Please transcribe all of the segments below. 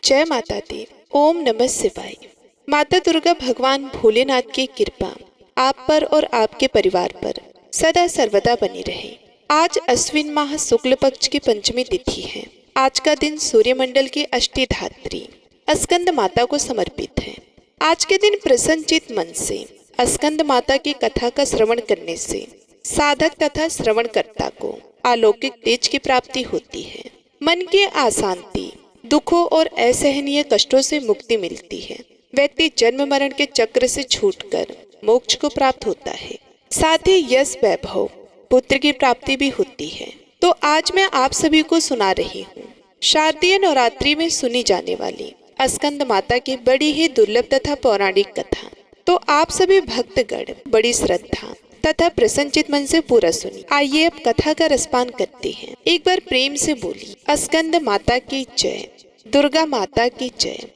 जय माता दी। ओम नमः शिवाय। माता दुर्गा भगवान भोलेनाथ की कृपा आप पर और आपके परिवार पर सदा सर्वदा बनी रहे। आज अश्विन माह शुक्ल पक्ष की पंचमी तिथि है। आज का दिन सूर्यमंडल की अष्टधात्री स्कंद माता को समर्पित है। आज के दिन प्रसन्नचित मन से स्कंद माता की कथा का श्रवण करने से साधक तथा श्रवणकर्ता को अलौकिक तेज की प्राप्ति होती है। मन की अशांति, दुखों और असहनीय कष्टों से मुक्ति मिलती है। व्यक्ति जन्म मरण के चक्र से छूटकर मोक्ष को प्राप्त होता है। साथ ही यश, वैभव, पुत्र की प्राप्ति भी होती है। तो आज मैं आप सभी को सुना रही हूँ शारदीय नवरात्रि में सुनी जाने वाली स्कंद माता की बड़ी ही दुर्लभ तथा पौराणिक कथा। तो आप सभी भक्तगण बड़ी श्रद्धा तथा प्रसन्नचित मन से पूरा सुनिए। आइए अब कथा का रसपान करते हैं। एक बार प्रेम से बोली स्कंद माता की जय, दुर्गा माता की जय।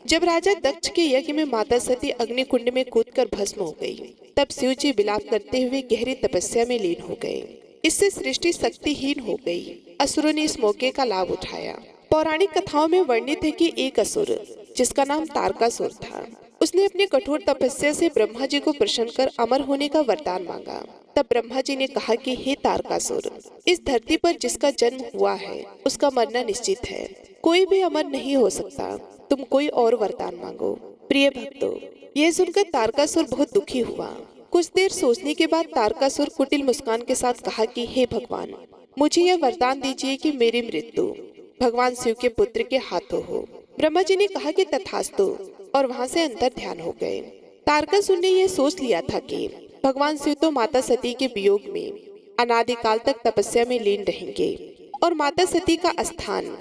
जब राजा दक्ष के यज्ञ में माता सती अग्निकुंड में कूदकर भस्म हो गई, तब शिव जी विलाप करते हुए गहरी तपस्या में लीन हो गए। इससे सृष्टि शक्तिहीन हो गई। असुरों ने इस मौके का लाभ उठाया। पौराणिक कथाओं में वर्णित है कि एक असुर जिसका नाम तारकासुर था, उसने अपनी कठोर तपस्या से ब्रह्मा जी को प्रसन्न कर अमर होने का वरदान मांगा। तब ब्रह्मा जी ने कहा कि हे तारकासुर, इस धरती पर जिसका जन्म हुआ है उसका मरना निश्चित है। कोई भी अमर नहीं हो सकता। तुम कोई और वरदान मांगो। प्रिय भक्तों, यह सुनकर तारकासुर बहुत दुखी हुआ। कुछ देर सोचने के बाद तारकासुर कुटिल मुस्कान के साथ कहा कि हे भगवान, मुझे यह वरदान दीजिए कि मेरी मृत्यु भगवान शिव के पुत्र के हाथों हो। ब्रह्मा जी ने कहा कि तथास्तु, और वहां से अंतर ध्यान हो गए। तारकासुर ने यह सोच लिया था कि भगवान शिव तो माता सती के वियोग में अनादिकाल तक तपस्या में लीन रहेंगे और माता सती का स्थान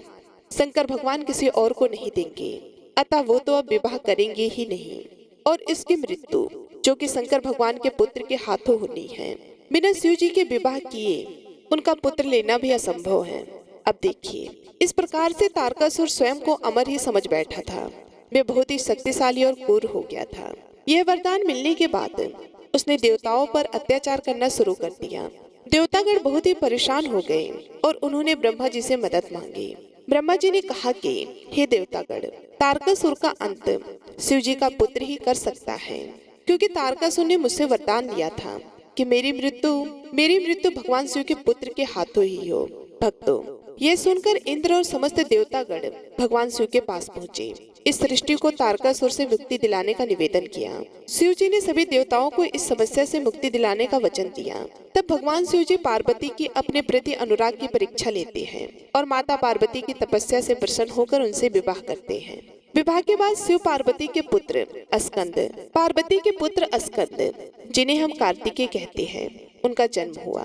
शंकर भगवान किसी और को नहीं देंगे, अतः वो तो अब विवाह करेंगे ही नहीं। और इसकी मृत्यु जो कि शंकर भगवान के पुत्र के हाथों होनी है, बिना शिव जी के विवाह किए उनका पुत्र लेना भी असंभव है। अब देखिए, इस प्रकार से तारकासुर स्वयं को अमर ही समझ बैठा था। वे बहुत ही शक्तिशाली और क्रूर हो गया था। यह वरदान मिलने के बाद उसने देवताओं पर अत्याचार करना शुरू कर दिया। देवतागण बहुत ही परेशान हो गए और उन्होंने ब्रह्मा जी से मदद मांगी। ब्रह्मा जी ने कहा कि हे देवतागण, तारकासुर का अंत शिव जी का पुत्र ही कर सकता है, क्योंकि तारकासुर ने मुझसे वरदान लिया था कि मेरी मृत्यु भगवान शिव के पुत्र के हाथों ही हो। भक्तों, यह सुनकर इंद्र और समस्त देवतागण भगवान शिव के पास पहुँचे। इस सृष्टि को तारकासुर से मुक्ति दिलाने का निवेदन किया। शिव जी ने सभी देवताओं को इस समस्या से मुक्ति दिलाने का वचन दिया। तब भगवान शिव जी पार्वती की अपने प्रति अनुराग की परीक्षा लेते हैं और माता पार्वती की तपस्या से प्रसन्न होकर उनसे विवाह करते हैं। विवाह के बाद शिव पार्वती के पुत्र स्कंद, जिन्हें हम कार्तिकेय कहते हैं, उनका जन्म हुआ।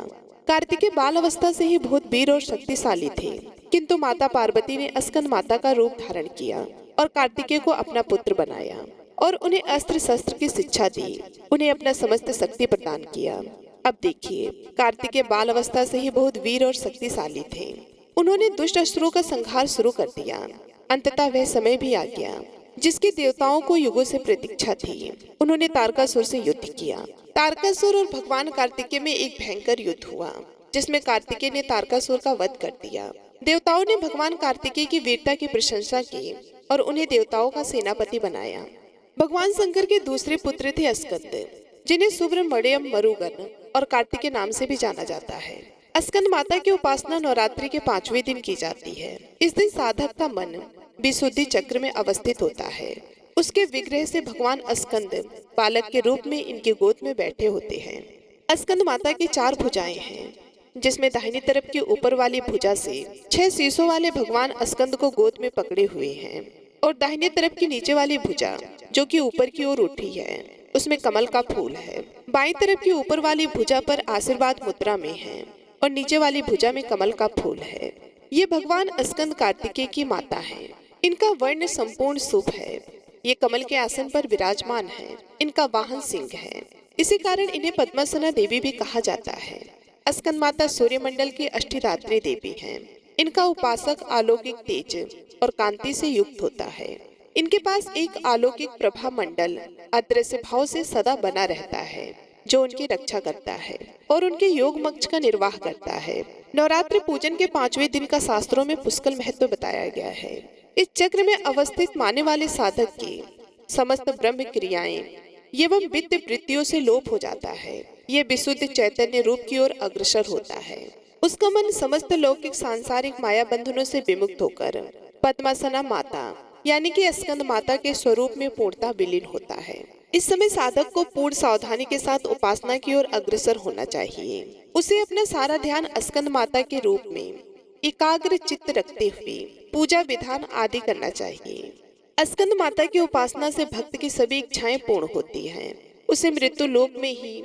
कार्तिकेय बाल अवस्था से ही बहुत वीर और शक्तिशाली थे, किंतु माता पार्वती ने स्कंद माता का रूप धारण किया और कार्तिकेय को अपना पुत्र बनाया और उन्हें अस्त्र शस्त्र की शिक्षा दी, उन्हें अपना समस्त शक्ति प्रदान किया। अब देखिए, कार्तिकेय बाल अवस्था से ही बहुत वीर और शक्तिशाली थे। उन्होंने दुष्ट असुरों का संहार शुरू कर दिया। अंततः वह समय भी आ गया जिसके देवताओं को युगों से प्रतीक्षा थी। उन्होंने तारकासुर से युद्ध किया। तारकासुर और भगवान कार्तिकेय में एक भयंकर युद्ध हुआ, जिसमें कार्तिकेय ने तारकासुर का वध कर दिया। देवताओं ने भगवान कार्तिकेय की वीरता की प्रशंसा की और उन्हें देवताओं का सेनापति बनाया। भगवान शंकर के दूसरे पुत्र थे स्कंद, जिन्हें सुब्रमण्यम, मरुगन और कार्तिकेय नाम से भी जाना जाता है। स्कंद माता की उपासना नवरात्रि के 5वें दिन की जाती है। इस दिन साधक का मन विशुद्धि चक्र में अवस्थित होता है। उसके विग्रह से भगवान स्कंद बालक के रूप में इनकी गोद में बैठे होते हैं। स्कंद माता की 4 भुजाएं हैं, जिसमें दाहिनी तरफ की ऊपर वाली भुजा से 6 शीशों वाले भगवान स्कंद को गोद में पकड़े हुए हैं और दाहिनी तरफ की नीचे वाली भुजा जो कि ऊपर की ओर उठी है, उसमें कमल का फूल है। बाईं तरफ की ऊपर वाली भुजा पर आशीर्वाद मुद्रा में है और नीचे वाली भुजा में कमल का फूल है। ये भगवान स्कंद कार्तिकेय की माता है। इनका वर्ण संपूर्ण शुभ है। ये कमल के आसन पर विराजमान है। इनका वाहन सिंह है। इसी कारण इन्हें पद्मासना देवी भी कहा जाता है। स्कंद माता सूर्यमंडल की अष्टधात्री देवी हैं। इनका उपासक अलौकिक तेज और कांति से युक्त होता है। इनके पास एक अलौकिक प्रभा मंडल अदृश्य भाव से सदा बना रहता है, जो उनकी रक्षा करता है और उनके योग मोक्ष का निर्वाह करता है। नवरात्रि पूजन के 5वें दिन का शास्त्रों में पुष्कल महत्व बताया गया है। इस चक्र में अवस्थित मानने वाले साधक की समस्त ब्रह्म क्रियाएं एवं वित्त वृत्तियों से लोप हो जाता है। यह विशुद्ध चैतन्य रूप की ओर अग्रसर होता है। उसका मन समस्त लौकिक सांसारिक माया बंधनों से विमुक्त होकर पद्मासना माता यानी कि स्कंद माता के स्वरूप में पूर्णतः विलीन होता है। इस समय साधक को पूर्ण सावधानी के साथ उपासना की ओर अग्रसर होना चाहिए। उसे अपना सारा ध्यान स्कंद माता के रूप में एकाग्र चित्त रखते हुए पूजा विधान आदि करना चाहिए। स्कंद माता की उपासना से भक्त की सभी इच्छाएं पूर्ण होती हैं। उसे मृत्यु लोक में ही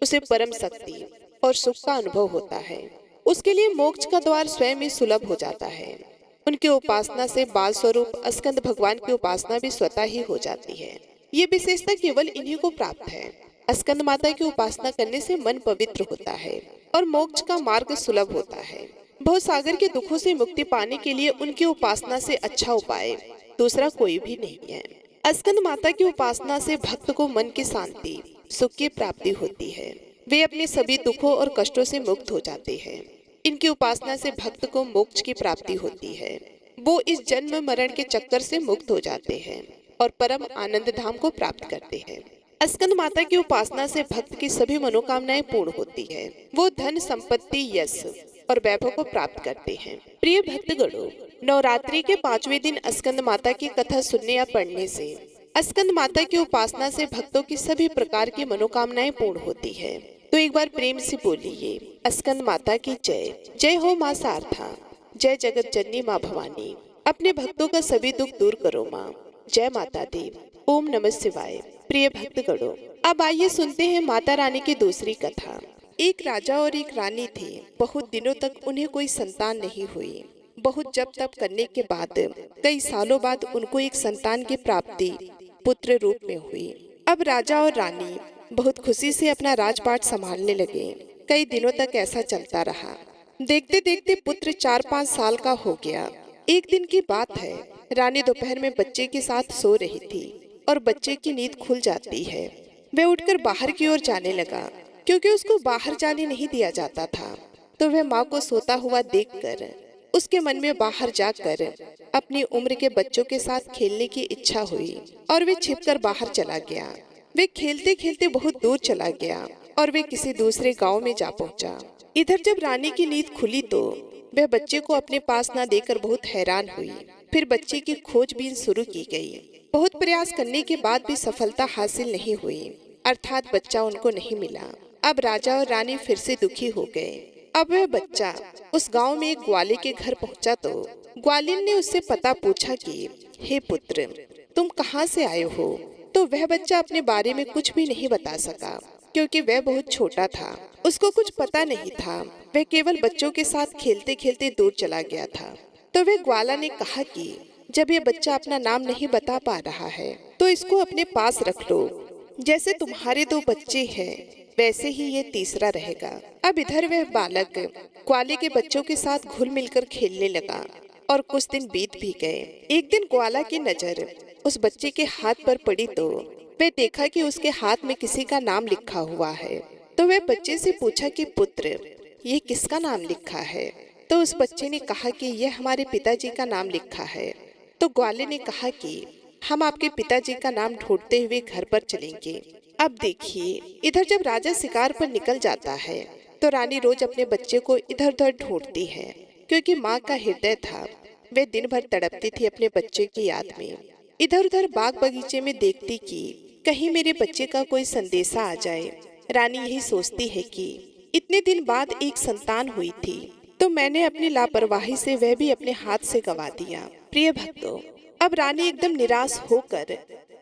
उसे परम शक्ति और सुख का अनुभव होता है। उसके लिए मोक्ष का द्वार स्वयं ही सुलभ हो जाता है। उनकी उपासना से बाल स्वरूप स्कंद भगवान की उपासना भी स्वतः ही हो जाती है। ये विशेषता केवल इन्हीं को प्राप्त है। स्कंद माता की उपासना करने से मन पवित्र होता है और मोक्ष का मार्ग सुलभ होता है। भवसागर के दुखों से मुक्ति पाने के लिए उनकी उपासना से अच्छा उपाय दूसरा कोई भी नहीं है। स्कंद माता की उपासना से भक्त को मन की शांति सुख की प्राप्ति होती है। वे अपने सभी दुखों और कष्टों से मुक्त हो जाते हैं। इनकी उपासना से भक्त को मोक्ष की प्राप्ति होती है। वो इस जन्म मरण के चक्कर से मुक्त हो जाते हैं और परम आनंद धाम को प्राप्त करते हैं। स्कंद माता की उपासना से भक्त की सभी मनोकामनाएं पूर्ण होती है। वो धन संपत्ति यश और वैभव को प्राप्त करते हैं। प्रिय भक्तगणों, नवरात्रि के 5वें दिन स्कंद माता की कथा सुनने या पढ़ने से स्कंद माता की उपासना से भक्तों की सभी प्रकार की मनोकामनाएं पूर्ण होती है। तो एक बार प्रेम से बोलिए स्कंद माता की जय। जय हो माँ सारथा, जय जगत जननी माँ भवानी। अपने भक्तों का सभी दुख दूर करो माँ। जय माता दी। ओम नमः शिवाय। प्रिय भक्तगणों, अब आइए सुनते हैं माता रानी की दूसरी कथा। एक राजा और एक रानी थे। बहुत दिनों तक उन्हें कोई संतान नहीं हुई। बहुत जप तप करने के बाद कई सालों बाद उनको एक संतान की प्राप्ति पुत्र रूप में हुई। अब राजा और रानी बहुत खुशी से अपना राजपाट संभालने लगे। कई दिनों तक ऐसा चलता रहा। देखते देखते पुत्र 4-5 साल का हो गया। एक दिन की बात है, रानी दोपहर में बच्चे के साथ सो रही थी और बच्चे की नींद खुल जाती है। वह उठकर बाहर की ओर जाने लगा। क्योंकि उसको बाहर जाने नहीं दिया जाता था, तो वह माँ को सोता हुआ देखकर उसके मन में बाहर जाकर अपनी उम्र के बच्चों के साथ खेलने की इच्छा हुई और वे छिपकर बाहर चला गया। वे खेलते खेलते बहुत दूर चला गया और वे किसी दूसरे गांव में जा पहुंचा। इधर जब रानी की नींद खुली तो वह बच्चे को अपने पास न देकर बहुत हैरान हुई। फिर बच्चे की खोजबीन शुरू की गई। बहुत प्रयास करने के बाद भी सफलता हासिल नहीं हुई, अर्थात बच्चा उनको नहीं मिला। अब राजा और रानी फिर से दुखी हो गए। अब वह बच्चा उस गांव में एक ग्वाले के घर पहुंचा तो ग्वालिन ने उससे पता पूछा कि हे पुत्र, तुम कहाँ से आए हो? तो वह बच्चा अपने बारे में कुछ भी नहीं बता सका, क्योंकि वह बहुत छोटा था। उसको कुछ पता नहीं था। वह केवल बच्चों के साथ खेलते खेलते दूर चला गया था। तो वह ग्वाला ने कहा कि जब यह बच्चा अपना नाम नहीं बता पा रहा है तो इसको अपने पास रख लो। जैसे तुम्हारे 2 बच्चे हैं वैसे ही ये तीसरा रहेगा। अब इधर वह बालक ग्वाले के बच्चों के साथ घुल मिलकर खेलने लगा और कुछ दिन बीत भी गए। एक दिन ग्वाला की नजर उस बच्चे के हाथ पर पड़ी तो वह देखा कि उसके हाथ में किसी का नाम लिखा हुआ है। तो वह बच्चे से पूछा कि पुत्र, ये किसका नाम लिखा है? तो उस बच्चे ने कहा कि यह हमारे पिताजी का नाम लिखा है। तो ग्वाले ने कहा कि हम आपके पिताजी का नाम ढूंढते हुए घर पर चलेंगे। अब देखिए, इधर जब राजा शिकार पर निकल जाता है तो रानी रोज अपने बच्चे को इधर उधर ढूंढती है, क्योंकि माँ का हृदय था। वे दिन भर तड़पती थी अपने बच्चे की याद में। इधर उधर बाग बगीचे में देखती कि कहीं मेरे बच्चे का कोई संदेशा आ जाए। रानी यही सोचती है कि इतने दिन बाद एक संतान हुई थी तो मैंने अपनी लापरवाही से वह भी अपने हाथ से गवा दिया। प्रिय भक्तों, अब रानी एकदम निराश होकर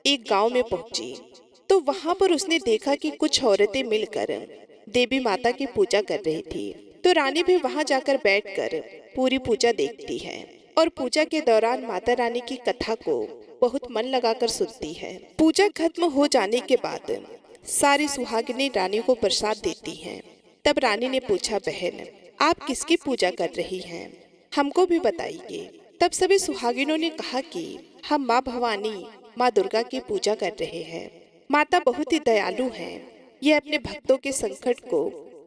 एक गांव में पहुंची तो वहां पर उसने देखा कि कुछ औरतें मिलकर देवी माता की पूजा कर रही थी। तो रानी भी वहां जाकर बैठकर पूरी पूजा देखती है और पूजा के दौरान माता रानी की कथा को बहुत मन लगाकर सुनती है। पूजा खत्म हो जाने के बाद सारी सुहागिनी रानी को प्रसाद देती हैं। तब रानी ने पूछा, बहन आप किसकी पूजा कर रही हैं? हमको भी बताइए। तब सभी सुहागिनों ने कहा कि हम माँ भवानी, माँ दुर्गा की पूजा कर रहे हैं। माता बहुत ही दयालु हैं। यह अपने भक्तों के संकट को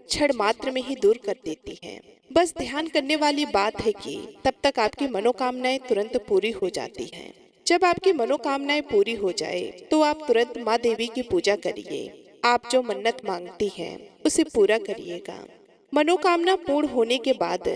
क्षण मात्र में ही दूर कर देती हैं। बस ध्यान करने वाली बात है कि तब तक आपकी मनोकामनाएं तुरंत पूरी हो जाती हैं। जब आपकी मनोकामनाएं पूरी हो जाए तो आप तुरंत माँ देवी की पूजा करिए। आप जो मन्नत मांगती हैं उसे पूरा करिएगा। मनोकामना पूर्ण होने के बाद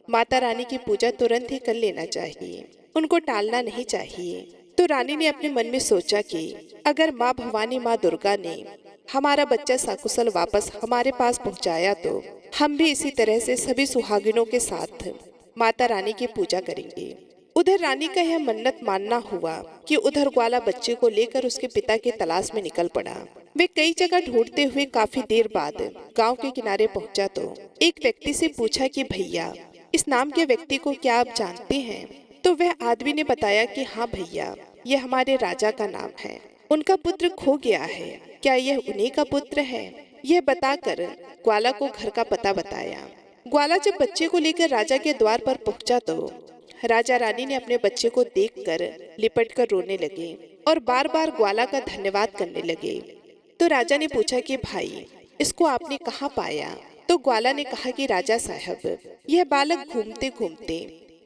माता रानी की पूजा तुरंत ही कर लेना चाहिए, उनको टालना नहीं चाहिए। तो रानी ने अपने मन में सोचा कि अगर माँ भवानी माँ दुर्गा ने हमारा बच्चा सकुशल वापस हमारे पास पहुँचाया तो हम भी इसी तरह से सभी सुहागिनों के साथ माता रानी की पूजा करेंगे। उधर रानी का यह मन्नत मानना हुआ कि उधर ग्वाला बच्चे को लेकर उसके पिता की तलाश में निकल पड़ा। वे कई जगह ढूंढते हुए काफी देर बाद गांव के किनारे पहुंचा तो एक व्यक्ति से पूछा कि भैया, इस नाम के व्यक्ति को क्या आप जानते हैं? तो वह आदमी ने बताया कि हाँ भैया, यह हमारे राजा का नाम है, उनका पुत्र खो गया है, क्या यह उन्हीं का पुत्र है? यह बताकर ग्वाला को घर का पता बताया। ग्वाला जब बच्चे को लेकर राजा के द्वार पर पहुंचा तो राजा रानी ने अपने बच्चे को देखकर लिपटकर रोने लगे और बार बार ग्वाला का धन्यवाद करने लगे। तो राजा ने पूछा कि भाई, इसको आपने कहाँ पाया? तो ग्वाला ने कहा कि राजा साहब, यह बालक घूमते घूमते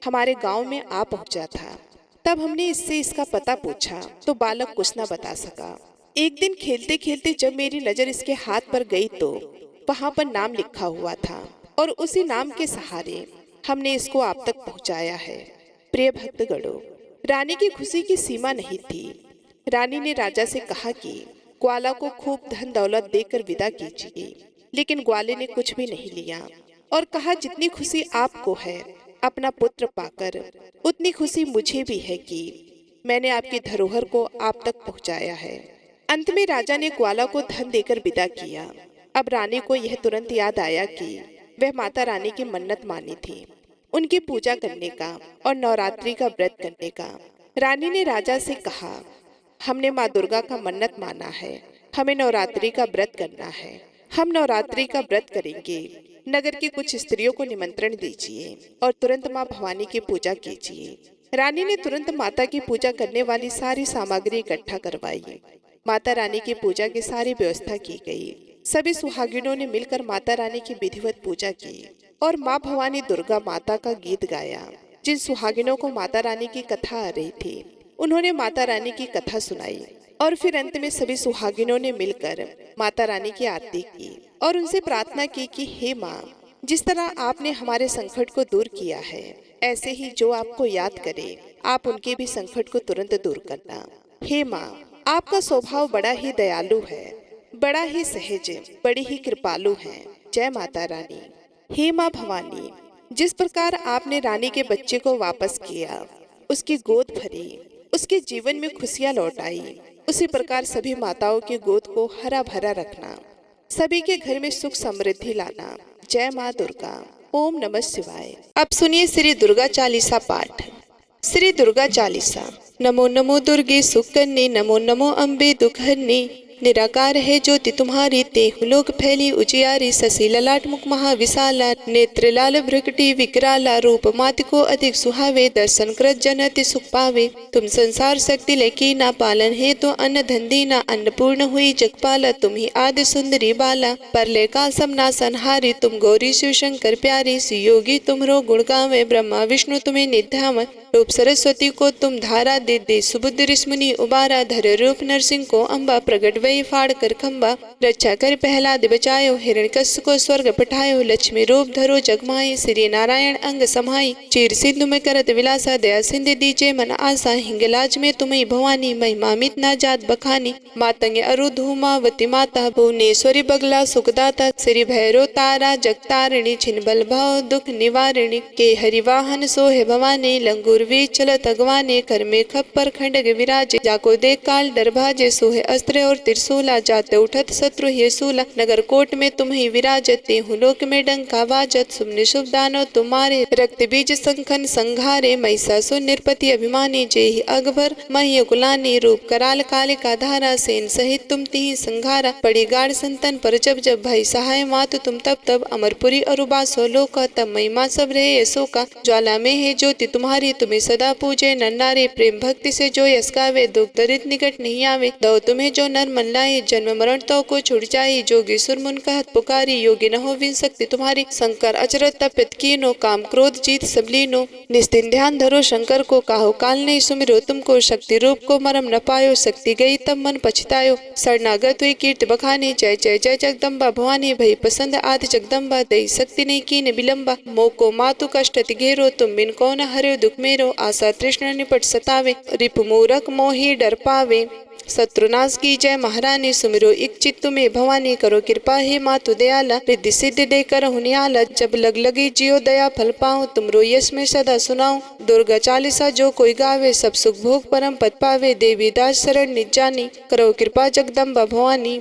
हमारे गांव में आ पहुंचा था। तब हमने इससे इसका पता पूछा तो बालक कुछ न बता सका। एक दिन खेलते खेलते जब मेरी नजर इसके हाथ पर गई तो वहां पर नाम लिखा हुआ था और उसी नाम के सहारे हमने इसको आप तक पहुंचाया है। प्रिय भक्तगणों, रानी की खुशी की सीमा नहीं थी। रानी ने राजा से कहा कि ग्वाला को खूब धन दौलत देकर विदा कीजिए, लेकिन ग्वाले ने कुछ भी नहीं लिया और कहा जितनी खुशी आपको है अपना पुत्र पाकर, उतनी खुशी मुझे भी है कि मैंने आपकी धरोहर को आप तक पहुंचाया है। अंत में राजा ने ग्वाला को धन देकर विदा किया। अब रानी को यह तुरंत याद आया कि वह माता रानी की मन्नत मानी थी, उनकी पूजा करने का और नवरात्रि का व्रत करने का। रानी ने राजा से कहा, हमने माँ दुर्गा का मन्नत माना है, हमें नवरात्रि का व्रत करना है, हम नवरात्रि का व्रत करेंगे। नगर की कुछ स्त्रियों को निमंत्रण दीजिए और तुरंत माँ भवानी की पूजा कीजिए। रानी ने तुरंत माता की पूजा करने वाली सारी सामग्री इकट्ठा करवाई। माता रानी की पूजा की सारी व्यवस्था की गई। सभी सुहागिनों ने मिलकर माता रानी की विधिवत पूजा की और माँ भवानी दुर्गा माता का गीत गाया। जिन सुहागिनों को माता रानी की कथा आ रही थी उन्होंने माता रानी की कथा सुनाई और फिर अंत में सभी सुहागिनों ने मिलकर माता रानी की आरती की और उनसे प्रार्थना की कि हे माँ, जिस तरह आपने हमारे संकट को दूर किया है, ऐसे ही जो आपको याद करे आप उनके भी संकट को तुरंत दूर करना। हे माँ, आपका स्वभाव बड़ा ही दयालु है, बड़ा ही सहज, बड़ी ही कृपालु है। जय माता रानी। हे माँ भवानी, जिस प्रकार आपने रानी के बच्चे को वापस किया, उसकी गोद भरी, उसके जीवन में खुशियाँ लौटाई, उसी प्रकार सभी माताओं की गोद को हरा भरा रखना, सभी के घर में सुख समृद्धि लाना। जय माँ दुर्गा। ओम नमः शिवाय। अब सुनिए श्री दुर्गा चालीसा पाठ। श्री दुर्गा चालीसा। नमो नमो दुर्गे सुकन्ने, नमो नमो अम्बे दुखहरने। निराकार है ज्योति तुम्हारी, तेहु लोक फैली उजियारी। शशि ललाट मुख महाविशाला, नेत्र लाल भ्रकटी विकराला। रूप माति को अधिक सुहावे, दर्शन कृत जन अति सुख पावे। तुम संसार शक्ति लेकी ना, पालन है तो अन्न धन दीना। अन्नपूर्ण हुई जगपाला, तुम ही आदि सुंदरी बाला। परले का सब नासनहारी, तुम गौरी शिव शंकर प्यारी। सुयोगी तुम्हरो गुण गावे, ब्रह्मा विष्णु तुम्हें निधाम। रूप सरस्वती को तुम धारा, दे दे सुबुद्धि ऋषमुनि उबारा। धर रूप नरसिंह को अम्बा, प्रगट वही फाड़ कर खम्बा। रक्षा कर प्रहलाद बचायो, हिरण्यकश्यप को स्वर्ग पठायो। लक्ष्मी रूप धरो जगमाई, श्री नारायण अंग समाई। चीर सिंधु में करत विलासा, दया सिंधु दीजे मन आशा। हिंगलाज में तुम्हें भवानी, महिमा मित ना जात बखानी। मातंग अरु धूमावती माता, भुवनेश्वरी बगला सुखदाता। श्री भैरव तारा जगतारिणी, छिन बल भाव दुख निवारिणी। के हरिवाहन सोहे भवानी, लंगूर वे चलत अगवाने। कर में खप्पर खंडग विराजे, जाको देख काल डर भाजे। सोहे अस्त्र और त्रिशूला, जाते उठत शत्रु ये सूला। नगर कोट में तुम ही विराजते, हूँ लोक में डंका बाजत। सुमनि शुभ दानो तुम्हारे, रक्त बीज संखन संघारे। महिषासुर निरपति अभिमानी, जे ही अगभर मह्य कुलानी। रूप कराल कालिका धारा, सेन सहित तुम तिहि संघारा। पड़ी गाढ़ संतन पर जब जब, भई सहाय मातु तुम तब तब। अमरपुरी अरुबासो लोक, तब महिमा सब रहे का। ज्वाला में है ज्योति तुम्हारी, तुम्हें सदा पूजे नर नारी। प्रेम भक्ति से जो यश गावे, दुख दरिद्र निकट नहीं आवे। दो तुम्हें जो नर मन लाए, जन्म मरण तो को छुड़ जाए, जोगेश्वर मुन कहत पुकारी, योगी न हो विन सकती तुम्हारी। शंकर अचरज तपित कीनो, काम क्रोध जीत सब लीनो, निस्दिन ध्यान धरो शंकर को, काहो काल नहीं सुमिरो तुमको, शक्ति रूप को मरम न पायो, शक्ति गई तब मन पछतायो। शरणागत हुई कीर्ति बखाने, जय जय जय जगदम्बा भवानी, भई पसंद आदि जगदम्बा, दई शक्ति नहीं कीन विलंबा। मोको मातु कष्ट अति घेरो, तुम बिन को न हर्यो दुख मेरो, आशा तृष्णा निपट सतावे, रिपु मूरख मोहि डर पावे। शत्रुनाश की जय महारानी, सुमिरो इक चित्त में भवानी, करो कृपा हे मातु दयाला, रिद्धि सिद्धि दे कर हुनियाला, जब लग लगी जियो दया फल पाऊं, तुमरो यश में सदा सुनाऊं। दुर्गा चालीसा जो कोई गावे, सब सुख भोग परम पद पावे, देवी दास शरण निज जानी, करो कृपा जगदम्बा भवानी।